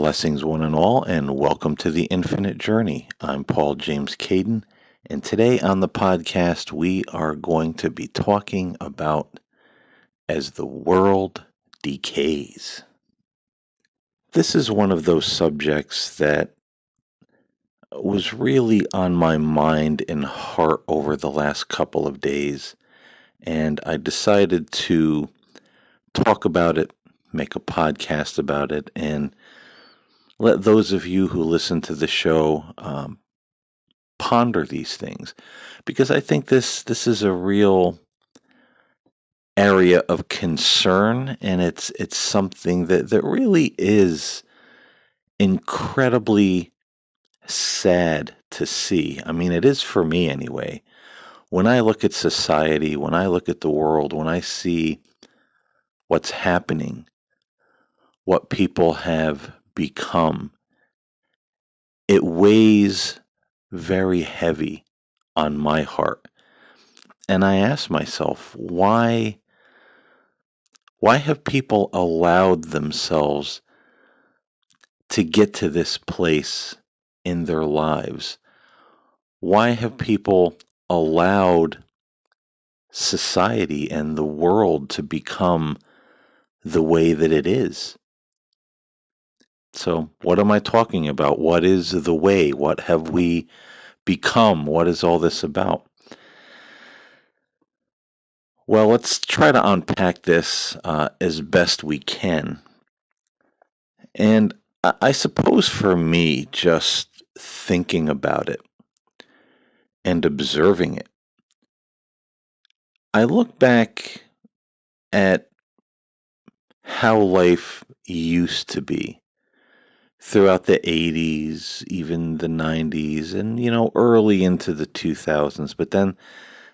Blessings, one and all, and welcome to the Infinite Journey. I'm Paul James Caden, and today on the podcast, we are going to be talking about as the world decays. This is one of those subjects that was really on my mind and heart over the last couple of days, and I decided to talk about it, make a podcast about it, and let those of you who listen to the show ponder these things, because I think this is a real area of concern, and it's something that really is incredibly sad to see. I mean, it is for me anyway. When I look at society, when I look at the world, when I see what's happening, what people have become, it weighs very heavy on my heart. And I ask myself, why have people allowed themselves to get to this place in their lives? Why have people allowed society and the world to become the way that it is? So, what am I talking about? What is the way? What have we become? What is all this about? Well, let's try to unpack this as best we can. And I suppose for me, just thinking about it and observing it, I look back at how life used to be throughout the 80s, even the 90s, and, early into the 2000s. But then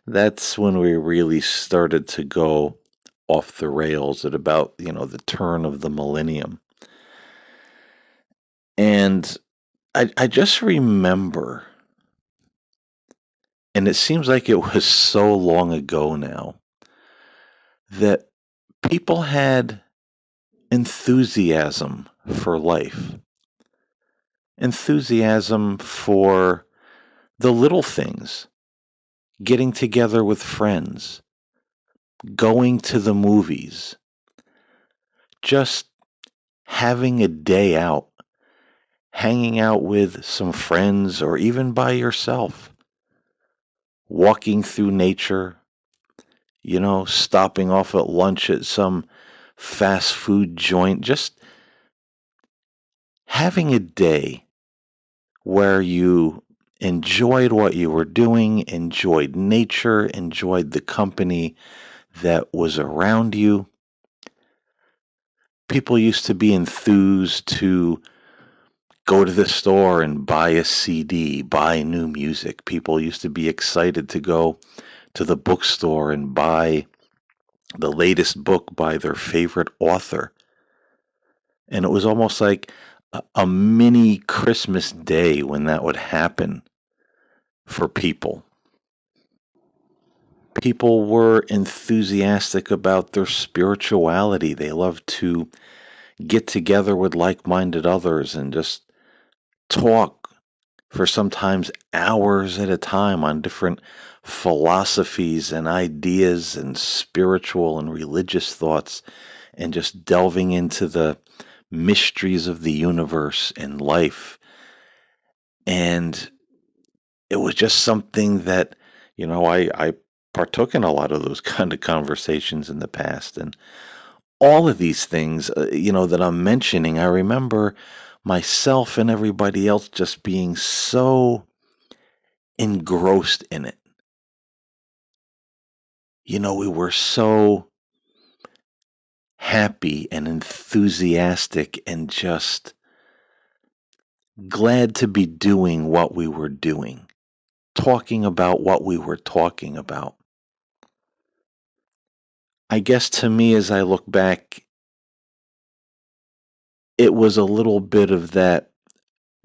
that's when we really started to go off the rails at about, the turn of the millennium. And I just remember, and it seems like it was so long ago now, that people had enthusiasm for life, enthusiasm for the little things, getting together with friends, going to the movies, just having a day out, hanging out with some friends or even by yourself, walking through nature, stopping off at lunch at some fast food joint, just having a day where you enjoyed what you were doing, enjoyed nature, enjoyed the company that was around you. People used to be enthused to go to the store and buy a CD, buy new music. People used to be excited to go to the bookstore and buy the latest book by their favorite author. And it was almost like a mini Christmas day when that would happen for people. People were enthusiastic about their spirituality. They loved to get together with like minded others and just talk for sometimes hours at a time on different philosophies and ideas and spiritual and religious thoughts, and just delving into the mysteries of the universe and life. And it was just something that, I partook in a lot of those kind of conversations in the past. And all of these things, that I'm mentioning, I remember myself and everybody else just being so engrossed in it. We were so happy and enthusiastic and just glad to be doing what we were doing, talking about what we were talking about. I guess to me, as I look back, it was a little bit of that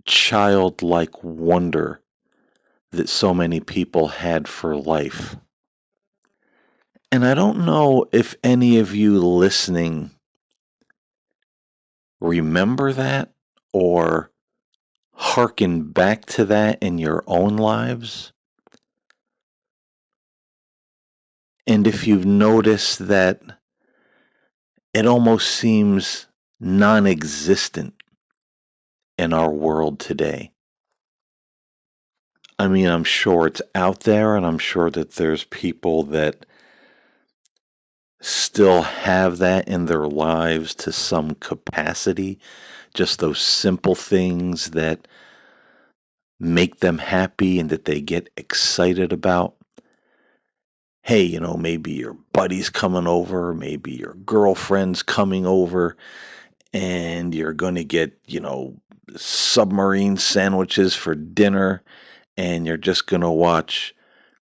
childlike wonder that so many people had for life. And I don't know if any of you listening remember that, or hearken back to that in your own lives? And if you've noticed that it almost seems non existent in our world today. I mean, I'm sure it's out there, and I'm sure that there's people that still have that in their lives to some capacity, just those simple things that make them happy and that they get excited about. Hey, maybe your buddy's coming over, maybe your girlfriend's coming over, and you're going to get, submarine sandwiches for dinner, and you're just going to watch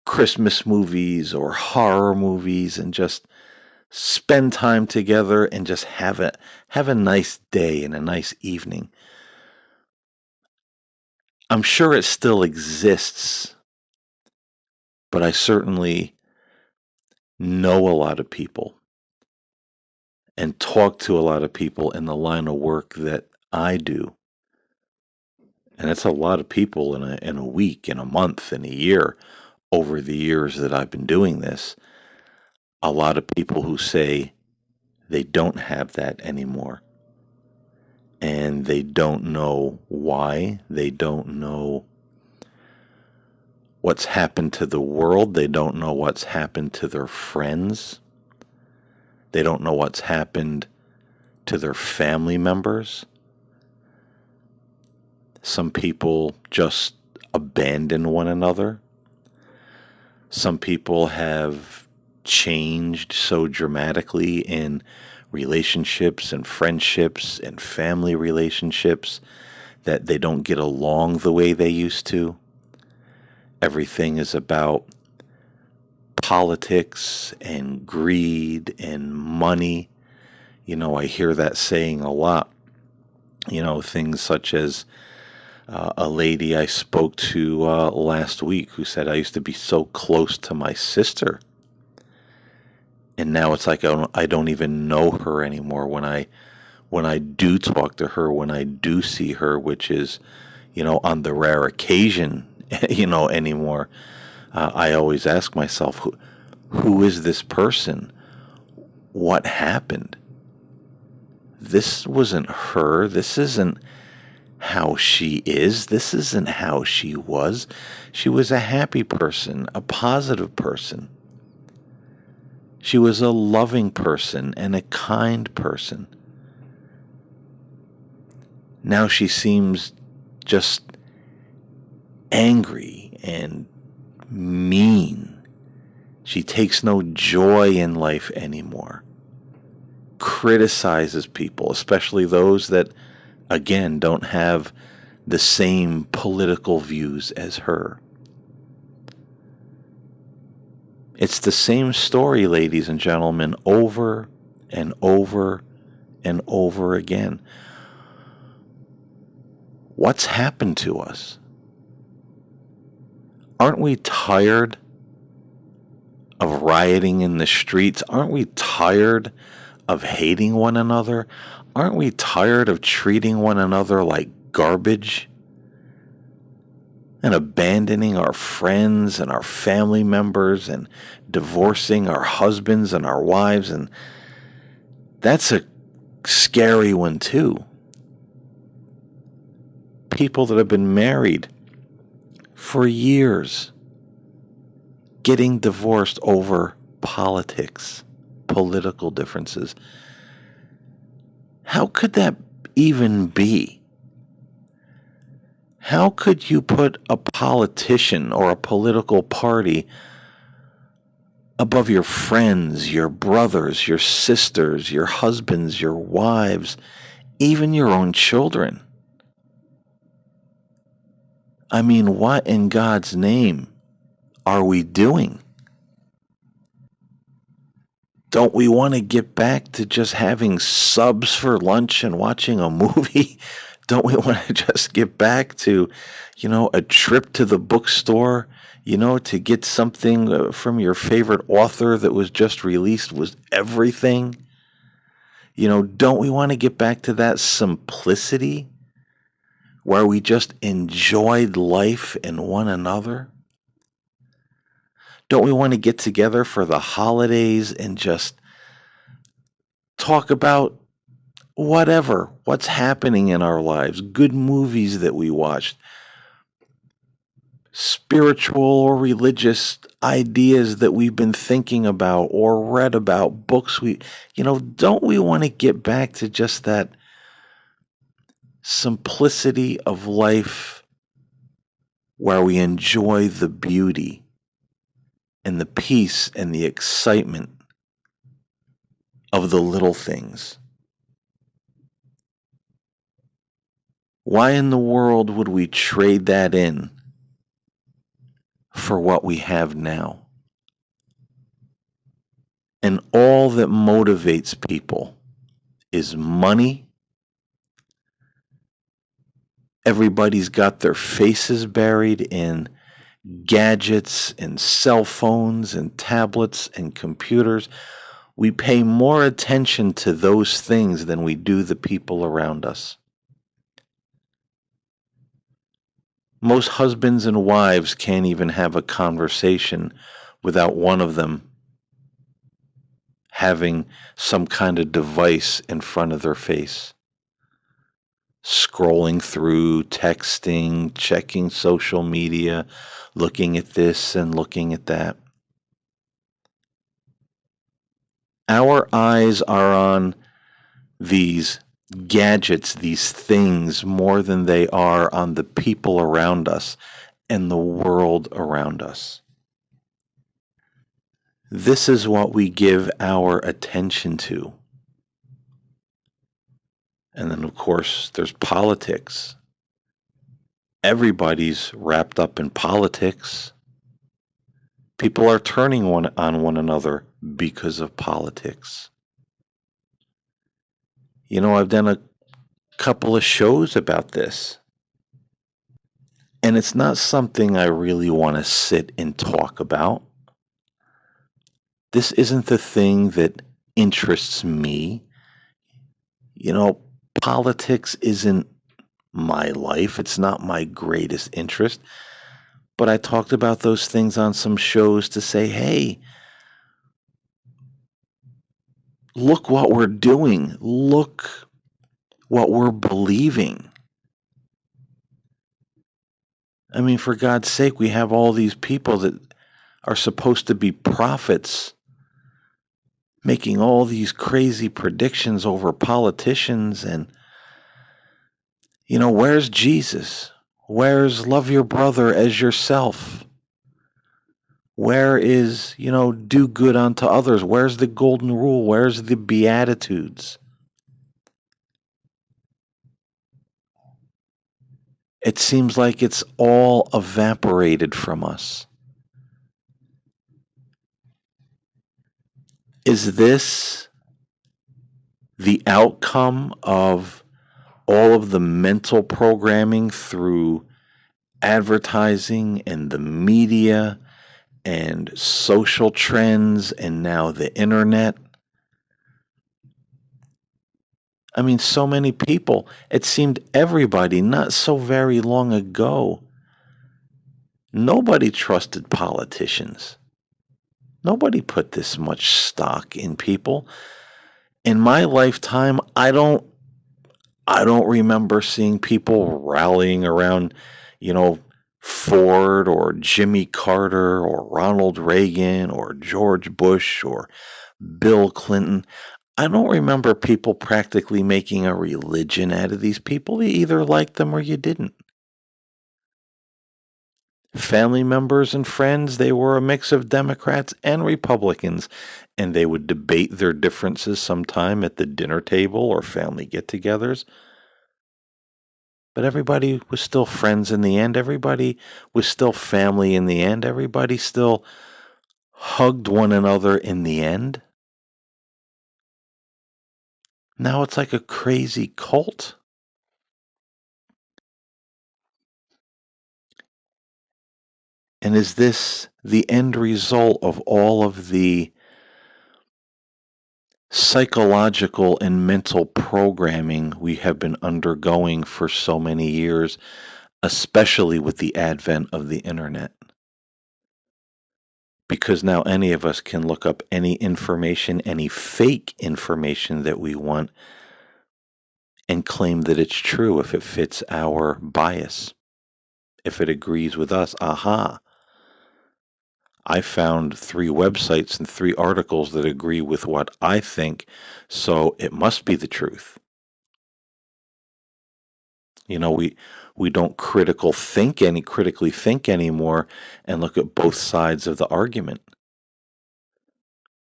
Christmas movies or horror movies and just spend time together and just have a nice day and a nice evening. I'm sure it still exists, but I certainly know a lot of people and talk to a lot of people in the line of work that I do. And it's a lot of people in a week, in a month, in a year, over the years that I've been doing this. A lot of people who say they don't have that anymore. And they don't know why. They don't know what's happened to the world. They don't know what's happened to their friends. They don't know what's happened to their family members. Some people just abandon one another. Some people have changed so dramatically in relationships and friendships and family relationships that they don't get along the way they used to. Everything is about politics and greed and money. I hear that saying a lot. Things such as a lady I spoke to last week who said, I used to be so close to my sister. And now it's like I don't even know her anymore when I do talk to her, when I do see her, which is, on the rare occasion, anymore. I always ask myself, who is this person? What happened? This wasn't her. This isn't how she is. This isn't how she was. She was a happy person, a positive person. She was a loving person and a kind person. Now she seems just angry and mean. She takes no joy in life anymore. Criticizes people, especially those that, again, don't have the same political views as her. It's the same story, ladies and gentlemen, over and over and over again. What's happened to us? Aren't we tired of rioting in the streets? Aren't we tired of hating one another? Aren't we tired of treating one another like garbage? And abandoning our friends and our family members and divorcing our husbands and our wives. And that's a scary one too. People that have been married for years getting divorced over politics, political differences. How could that even be? How could you put a politician or a political party above your friends, your brothers, your sisters, your husbands, your wives, even your own children? I mean, what in God's name are we doing? Don't we want to get back to just having subs for lunch and watching a movie? Don't we want to just get back to, a trip to the bookstore, to get something from your favorite author that was just released was everything? Don't we want to get back to that simplicity? where we just enjoyed life and one another? Don't we want to get together for the holidays and just talk about what's happening in our lives, good movies that we watched, spiritual or religious ideas that we've been thinking about or read about, books don't we want to get back to just that simplicity of life where we enjoy the beauty and the peace and the excitement of the little things? Why in the world would we trade that in for what we have now? And all that motivates people is money. Everybody's got their faces buried in gadgets and cell phones and tablets and computers. We pay more attention to those things than we do the people around us. Most husbands and wives can't even have a conversation without one of them having some kind of device in front of their face, scrolling through, texting, checking social media, looking at this and looking at that. Our eyes are on these gadgets, these things, more than they are on the people around us and the world around us. This is what we give our attention to. And then, of course, there's politics. Everybody's wrapped up in politics. People are turning on one another because of politics. I've done a couple of shows about this, and it's not something I really want to sit and talk about. This isn't the thing that interests me. Politics isn't my life. It's not my greatest interest. But I talked about those things on some shows to say, hey, look what we're doing. Look what we're believing. I mean, for God's sake, we have all these people that are supposed to be prophets making all these crazy predictions over politicians. And, where's Jesus? Where's love your brother as yourself? Where is, do good unto others? Where's the golden rule? Where's the Beatitudes? It seems like it's all evaporated from us. Is this the outcome of all of the mental programming through advertising and the media and social trends and now the internet? I mean, so many people, it seemed everybody not so very long ago, nobody trusted politicians. Nobody put this much stock in people. In my lifetime, I don't remember seeing people rallying around, you know, Ford or Jimmy Carter or Ronald Reagan or George Bush or Bill Clinton. I don't remember people practically making a religion out of these people. You either liked them or you didn't. Family members and friends, they were a mix of Democrats and Republicans, and they would debate their differences sometime at the dinner table or family get togethers. But everybody was still friends in the end. Everybody was still family in the end. Everybody still hugged one another in the end. Now it's like a crazy cult. And is this the end result of all of the psychological and mental programming we have been undergoing for so many years, especially with the advent of the internet. Because now any of us can look up any information, any fake information that we want, and claim that it's true if it fits our bias, if it agrees with us. Aha, I found 3 websites and 3 articles that agree with what I think, so it must be the truth. We don't critically think anymore and look at both sides of the argument.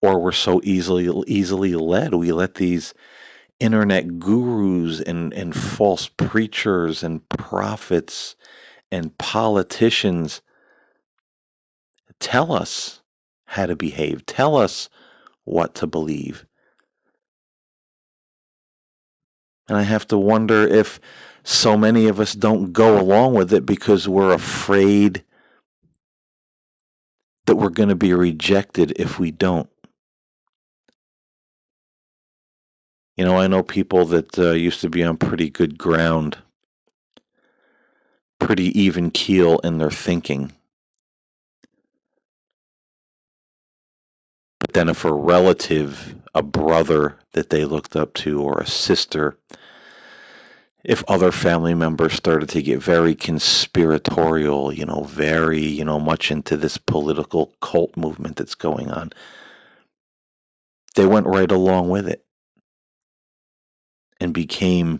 Or we're so easily led. We let these internet gurus and false preachers and prophets and politicians tell us how to behave, tell us what to believe. And I have to wonder if so many of us don't go along with it because we're afraid that we're going to be rejected if we don't. I know people that used to be on pretty good ground, pretty even keel in their thinking. But then if a relative, a brother that they looked up to, or a sister, if other family members started to get very conspiratorial, very, much into this political cult movement that's going on, they went right along with it and became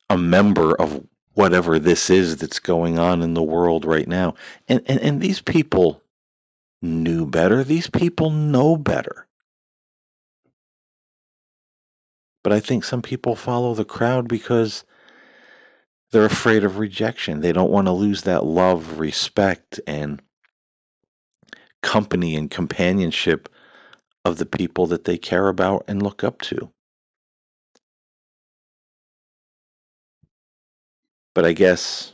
a member of whatever this is that's going on in the world right now. And these people knew better. These people know better. But I think some people follow the crowd because they're afraid of rejection. They don't want to lose that love, respect, and company and companionship of the people that they care about and look up to. But I guess,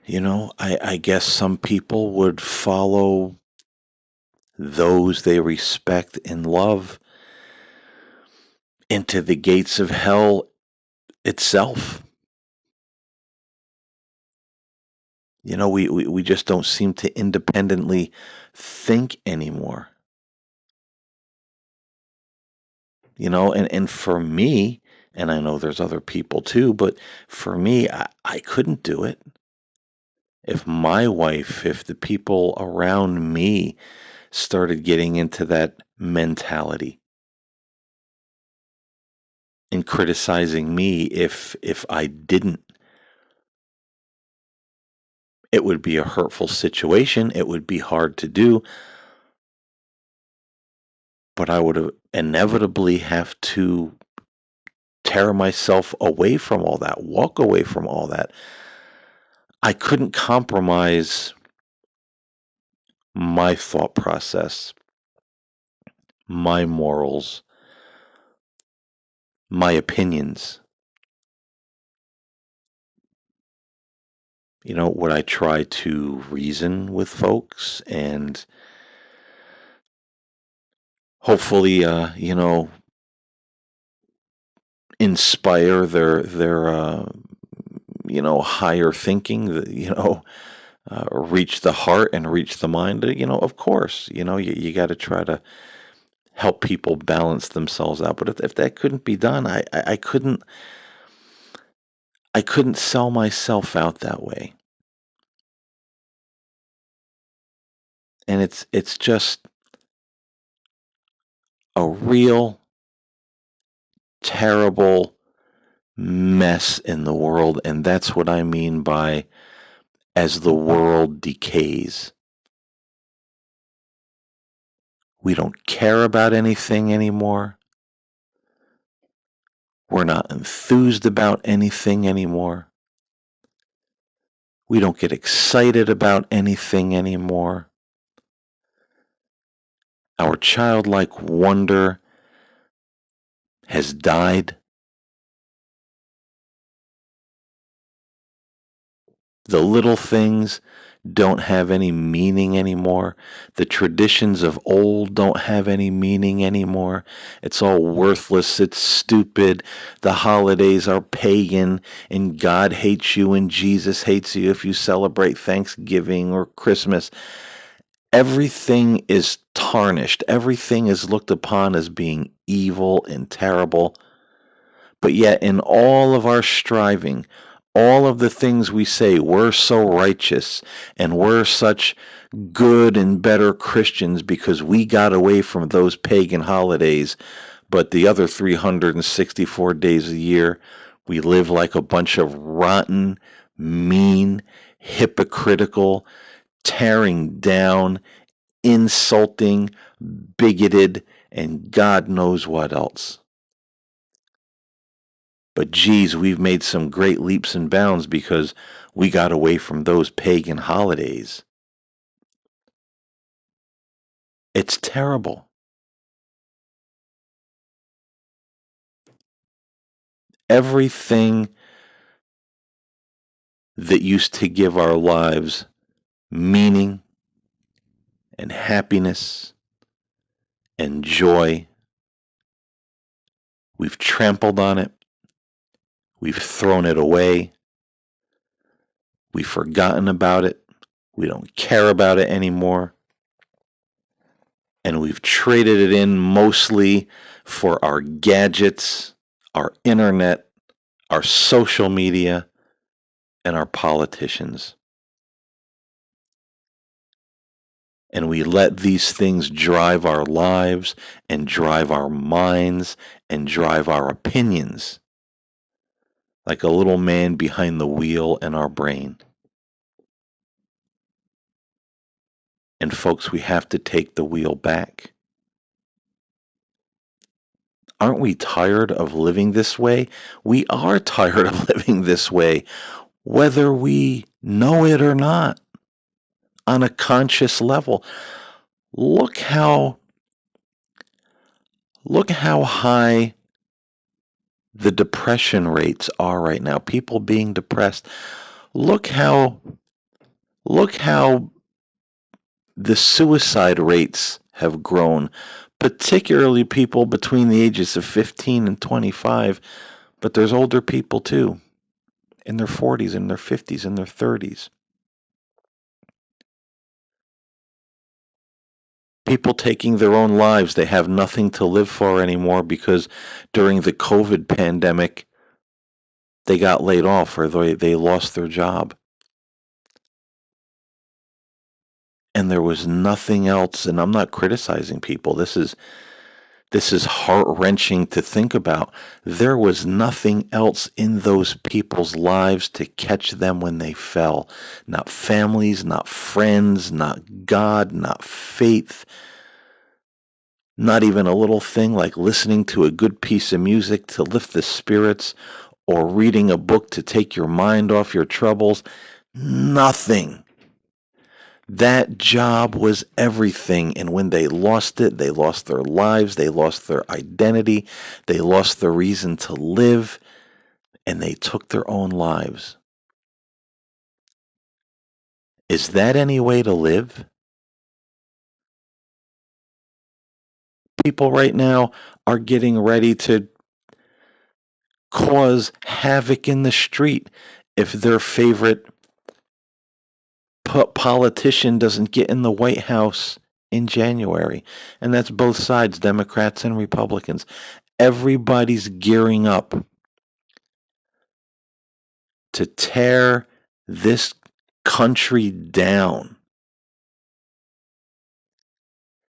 I guess some people would follow those they respect and love into the gates of hell itself. We just don't seem to independently think anymore. And for me, and I know there's other people too, but for me, I couldn't do it. If my wife, if the people around me started getting into that mentality and criticizing me if I didn't, it would be a hurtful situation. It would be hard to do, but I would inevitably have to tear myself away from all that, walk away from all that. I couldn't compromise my thought process, my morals, my opinions. Would I try to reason with folks and hopefully, inspire their higher thinking, reach the heart and reach the mind? Of course, you got to try to help people balance themselves out. But if that couldn't be done, I couldn't sell myself out that way. And it's just a real terrible mess in the world, and that's what I mean by as the world decays. We don't care about anything anymore. We're not enthused about anything anymore. We don't get excited about anything anymore. Our childlike wonder has died. The little things don't have any meaning anymore. The traditions of old don't have any meaning anymore. It's all worthless. It's stupid. The holidays are pagan, and God hates you, and Jesus hates you if you celebrate Thanksgiving or Christmas. Everything is tarnished. Everything is looked upon as being evil and terrible. But yet, in all of our striving, all of the things we say, we're so righteous and we're such good and better Christians because we got away from those pagan holidays. But the other 364 days a year, we live like a bunch of rotten, mean, hypocritical, tearing down, insulting, bigoted, and God knows what else. But geez, we've made some great leaps and bounds because we got away from those pagan holidays. It's terrible. Everything that used to give our lives meaning and happiness and joy, we've trampled on it, we've thrown it away, we've forgotten about it, we don't care about it anymore, and we've traded it in mostly for our gadgets, our internet, our social media, and our politicians. And we let these things drive our lives and drive our minds and drive our opinions like a little man behind the wheel in our brain. And folks, we have to take the wheel back. Aren't we tired of living this way? We are tired of living this way, whether we know it or not, on a conscious level. Look how high the depression rates are right now. People being depressed. Look how the suicide rates have grown, particularly people between the ages of 15 and 25, but there's older people too, in their 40s, in their 50s, in their 30s. People taking their own lives. They have nothing to live for anymore because during the COVID pandemic, they got laid off or they lost their job. And there was nothing else, and I'm not criticizing people. This is heart-wrenching to think about. There was nothing else in those people's lives to catch them when they fell. Not families, not friends, not God, not faith. Not even a little thing like listening to a good piece of music to lift the spirits or reading a book to take your mind off your troubles. Nothing. That job was everything. And when they lost it, they lost their lives, they lost their identity, they lost the reason to live, and they took their own lives. Is that any way to live? People right now are getting ready to cause havoc in the street if their favorite politician doesn't get in the White House in January. And that's both sides, Democrats and Republicans. Everybody's gearing up to tear this country down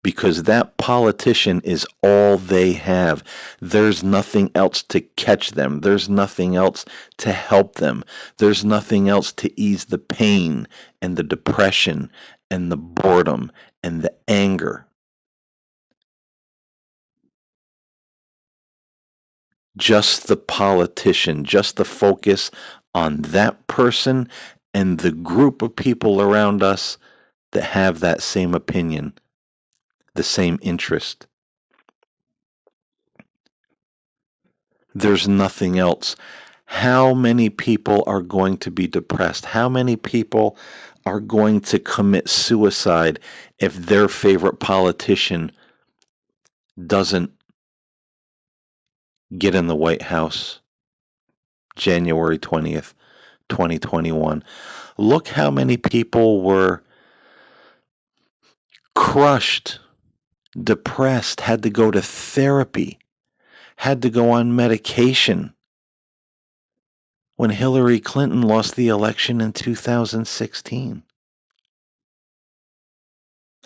because that politician is all they have. There's nothing else to catch them. There's nothing else to help them. There's nothing else to ease the pain and the depression and the boredom and the anger. Just the politician, just the focus on that person and the group of people around us that have that same opinion, the same interest. There's nothing else. How many people are going to be depressed? How many people are going to commit suicide if their favorite politician doesn't get in the White House January 20th, 2021. Look how many people were crushed, depressed, had to go to therapy, had to go on medication when Hillary Clinton lost the election in 2016.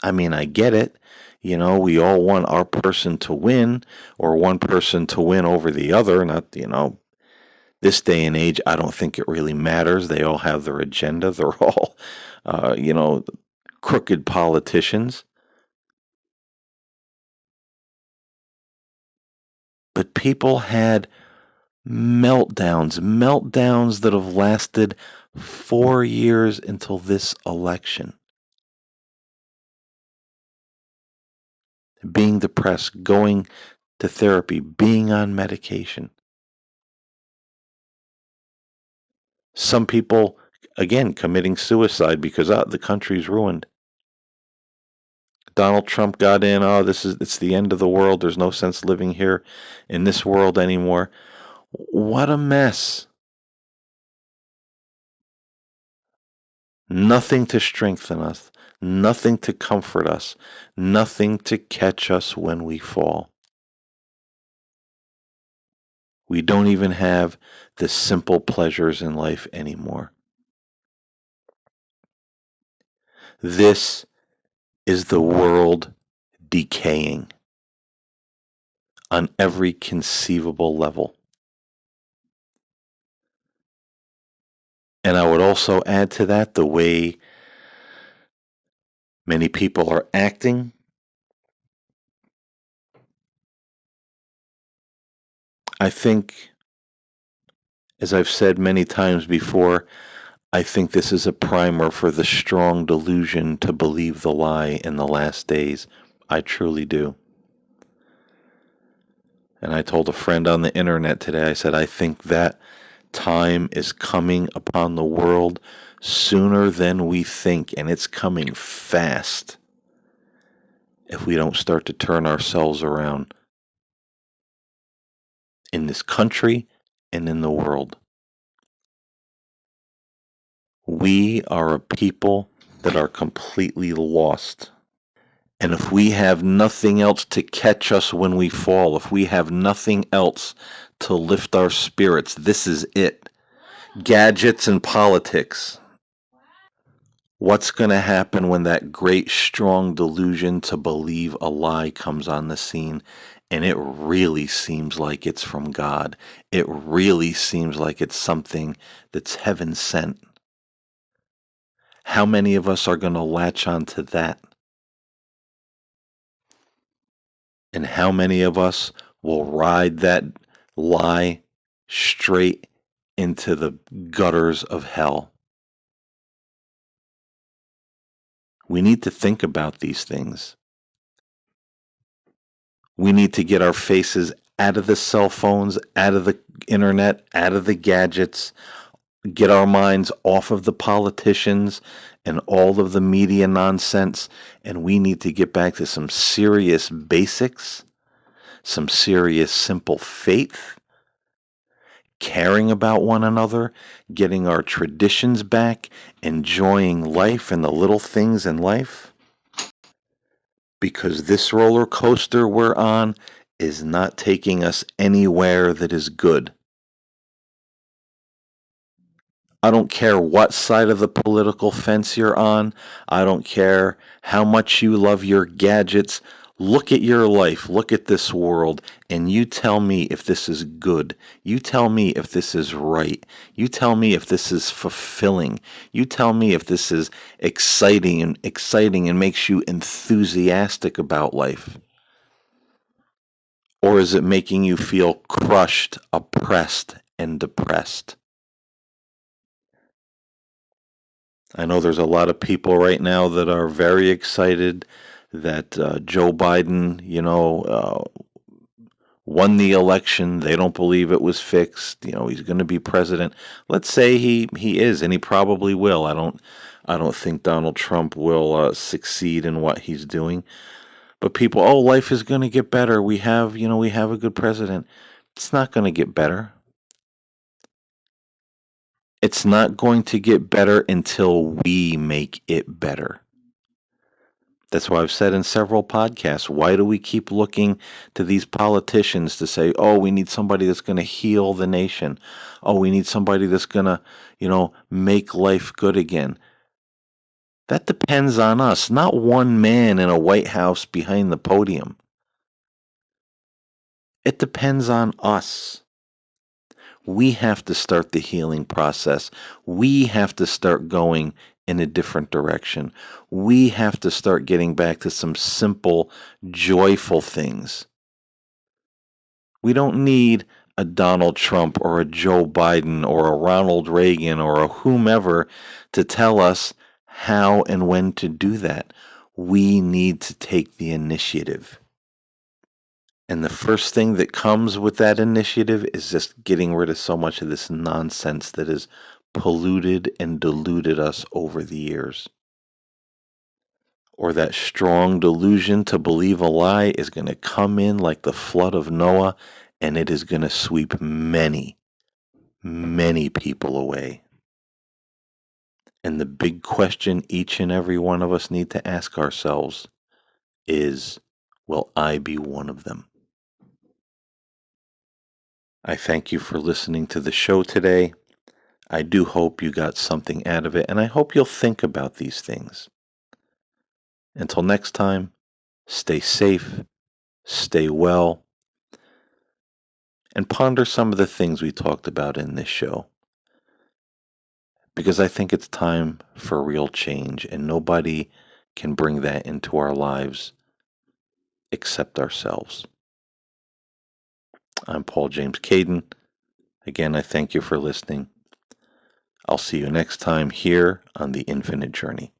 I mean, I get it. You know, we all want our person to win or one person to win over the other. Not, this day and age, I don't think it really matters. They all have their agenda. They're all, uh, you know, crooked politicians. But people had meltdowns that have lasted 4 years until this election. Being depressed, going to therapy, being on medication. Some people, again, committing suicide because the country's ruined. Donald Trump got in, it's the end of the world. There's no sense living here in this world anymore. What a mess. Nothing to strengthen us, nothing to comfort us, nothing to catch us when we fall. We don't even have the simple pleasures in life anymore. This is the world decaying on every conceivable level. And I would also add to that the way many people are acting. I think, as I've said many times before, I think this is a primer for the strong delusion to believe the lie in the last days. I truly do. And I told a friend on the internet today, I said, I think that time is coming upon the world sooner than we think, and it's coming fast if we don't start to turn ourselves around in this country and in the world. We are a people that are completely lost. And if we have nothing else to catch us when we fall, if we have nothing else to lift our spirits, this is it. Gadgets and politics. What's going to happen when that great strong delusion to believe a lie comes on the scene and it really seems like it's from God? It really seems like it's something that's heaven sent. How many of us are going to latch on to that? And how many of us will ride that lie straight into the gutters of hell? We need to think about these things. We need to get our faces out of the cell phones, out of the internet, out of the gadgets, get our minds off of the politicians and all of the media nonsense, and we need to get back to some serious basics, some serious simple faith, caring about one another, getting our traditions back, enjoying life and the little things in life. Because this roller coaster we're on is not taking us anywhere that is good. I don't care what side of the political fence you're on. I don't care how much you love your gadgets. Look at your life, look at this world, and you tell me if this is good. You tell me if this is right. You tell me if this is fulfilling. You tell me if this is exciting and makes you enthusiastic about life. Or is it making you feel crushed, oppressed, and depressed? I know there's a lot of people right now that are very excited that Joe Biden, won the election. They don't believe it was fixed. He's going to be president. Let's say he is, and he probably will. I don't think Donald Trump will succeed in what he's doing. But people, oh, life is going to get better. We have a good president. It's not going to get better. It's not going to get better until we make it better. That's why I've said in several podcasts, why do we keep looking to these politicians to say, oh, we need somebody that's going to heal the nation. Oh, we need somebody that's going to, make life good again. That depends on us, not one man in a White House behind the podium. It depends on us. We have to start the healing process. We have to start going in a different direction. We have to start getting back to some simple, joyful things. We don't need a Donald Trump or a Joe Biden or a Ronald Reagan or a whomever to tell us how and when to do that. We need to take the initiative. And the first thing that comes with that initiative is just getting rid of so much of this nonsense that has polluted and diluted us over the years. Or that strong delusion to believe a lie is going to come in like the flood of Noah, and it is going to sweep many, many people away. And the big question each and every one of us need to ask ourselves is, will I be one of them? I thank you for listening to the show today. I do hope you got something out of it, and I hope you'll think about these things. Until next time, stay safe, stay well, and ponder some of the things we talked about in this show. Because I think it's time for real change, and nobody can bring that into our lives except ourselves. I'm Paul James Caden. Again, I thank you for listening. I'll see you next time here on The Infinite Journey.